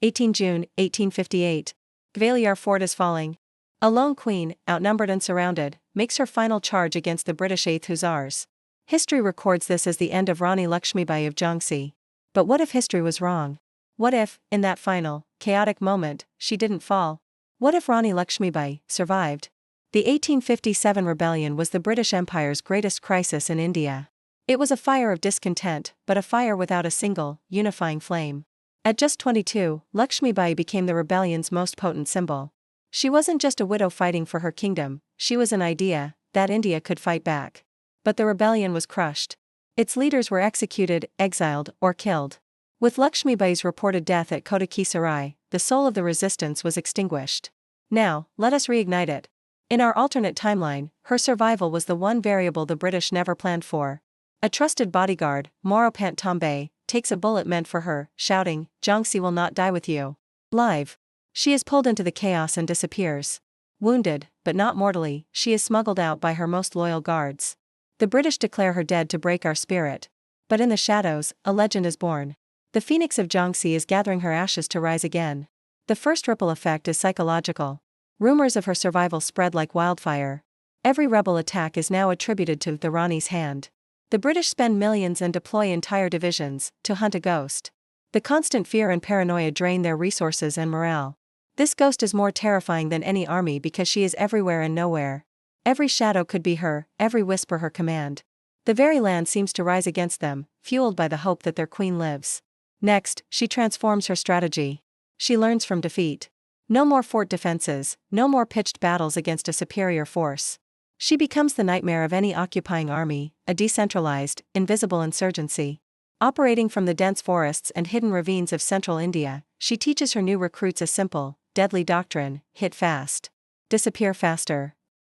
18 June, 1858. Gwalior fort is falling. A lone queen, outnumbered and surrounded, makes her final charge against the British 8th Hussars. History records this as the end of Rani Lakshmibai of Jhansi. But what if history was wrong? What if, in that final, chaotic moment, she didn't fall? What if Rani Lakshmibai survived? The 1857 rebellion was the British Empire's greatest crisis in India. It was a fire of discontent, but a fire without a single, unifying flame. At just 22, Lakshmibai became the rebellion's most potent symbol. She wasn't just a widow fighting for her kingdom, she was an idea that India could fight back. But the rebellion was crushed. Its leaders were executed, exiled, or killed. With Lakshmibai's reported death at Kotah-ki-Serai, the soul of the resistance was extinguished. Now, let us reignite it. In our alternate timeline, her survival was the one variable the British never planned for. A trusted bodyguard, Moropant Tombe, takes a bullet meant for her, shouting, "Jhansi will not die with you." Live. She is pulled into the chaos and disappears. Wounded, but not mortally, she is smuggled out by her most loyal guards. The British declare her dead to break our spirit. But in the shadows, a legend is born. The phoenix of Jhansi is gathering her ashes to rise again. The first ripple effect is psychological. Rumors of her survival spread like wildfire. Every rebel attack is now attributed to the Rani's hand. The British spend millions and deploy entire divisions to hunt a ghost. The constant fear and paranoia drain their resources and morale. This ghost is more terrifying than any army because she is everywhere and nowhere. Every shadow could be her, every whisper her command. The very land seems to rise against them, fueled by the hope that their queen lives. Next, she transforms her strategy. She learns from defeat. No more fort defenses, no more pitched battles against a superior force. She becomes the nightmare of any occupying army, a decentralized, invisible insurgency. Operating from the dense forests and hidden ravines of central India, she teaches her new recruits a simple, deadly doctrine: hit fast. Disappear faster.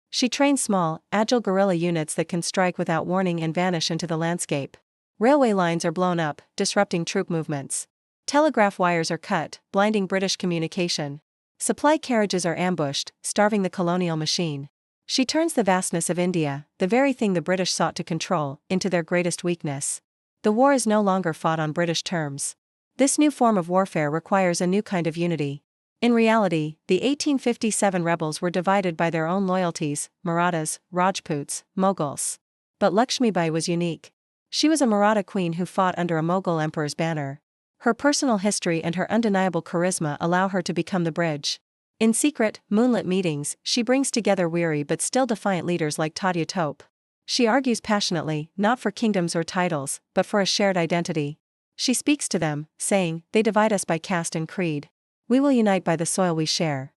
She trains small, agile guerrilla units that can strike without warning and vanish into the landscape. Railway lines are blown up, disrupting troop movements. Telegraph wires are cut, blinding British communication. Supply carriages are ambushed, starving the colonial machine. She turns the vastness of India, the very thing the British sought to control, into their greatest weakness. The war is no longer fought on British terms. This new form of warfare requires a new kind of unity. In reality, the 1857 rebels were divided by their own loyalties: Marathas, Rajputs, Mughals. But Lakshmibai was unique. She was a Maratha queen who fought under a Mughal emperor's banner. Her personal history and her undeniable charisma allow her to become the bridge. In secret, moonlit meetings, she brings together weary but still defiant leaders like Tadya Tope. She argues passionately, not for kingdoms or titles, but for a shared identity. She speaks to them, saying, "They divide us by caste and creed. We will unite by the soil we share."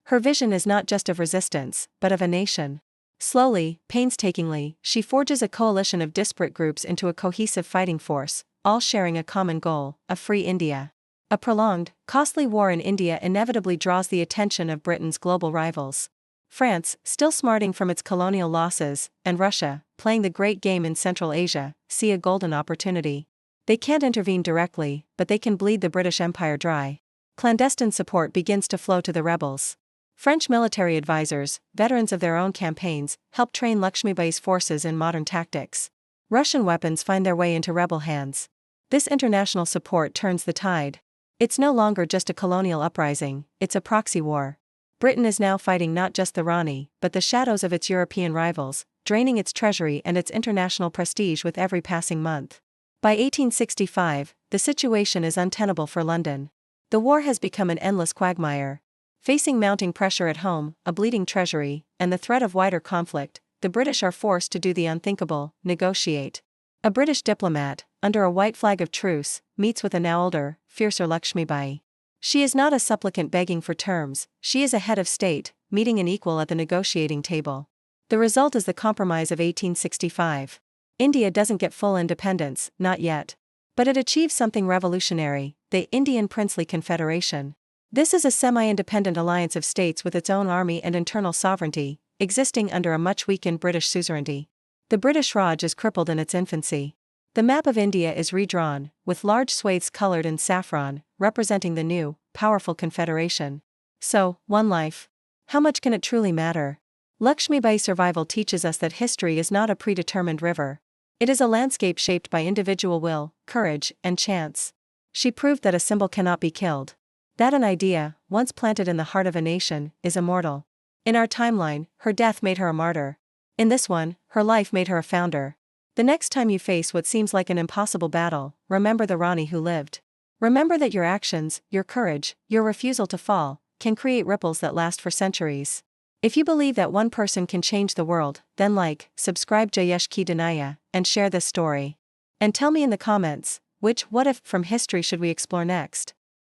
Her vision is not just of resistance, but of a nation. Slowly, painstakingly, she forges a coalition of disparate groups into a cohesive fighting force, all sharing a common goal: a free India. A prolonged, costly war in India inevitably draws the attention of Britain's global rivals. France, still smarting from its colonial losses, and Russia, playing the great game in Central Asia, see a golden opportunity. They can't intervene directly, but they can bleed the British Empire dry. Clandestine support begins to flow to the rebels. French military advisors, veterans of their own campaigns, help train Lakshmibai's forces in modern tactics. Russian weapons find their way into rebel hands. This international support turns the tide. It's no longer just a colonial uprising, it's a proxy war. Britain is now fighting not just the Rani, but the shadows of its European rivals, draining its treasury and its international prestige with every passing month. By 1865, the situation is untenable for London. The war has become an endless quagmire. Facing mounting pressure at home, a bleeding treasury, and the threat of wider conflict, the British are forced to do the unthinkable: negotiate. A British diplomat, under a white flag of truce, meets with a now older, fiercer Lakshmibai. She is not a supplicant begging for terms, she is a head of state, meeting an equal at the negotiating table. The result is the Compromise of 1865. India doesn't get full independence, not yet. But it achieves something revolutionary: the Indian Princely Confederation. This is a semi-independent alliance of states with its own army and internal sovereignty, existing under a much weakened British suzerainty. The British Raj is crippled in its infancy. The map of India is redrawn, with large swathes colored in saffron, representing the new, powerful confederation. So, one life. How much can it truly matter? Lakshmibai's survival teaches us that history is not a predetermined river. It is a landscape shaped by individual will, courage, and chance. She proved that a symbol cannot be killed. That an idea, once planted in the heart of a nation, is immortal. In our timeline, her death made her a martyr. In this one, her life made her a founder. The next time you face what seems like an impossible battle, remember the Rani who lived. Remember that your actions, your courage, your refusal to fall, can create ripples that last for centuries. If you believe that one person can change the world, then like, subscribe Ki-Serai, and share this story. And tell me in the comments, which what if from history should we explore next?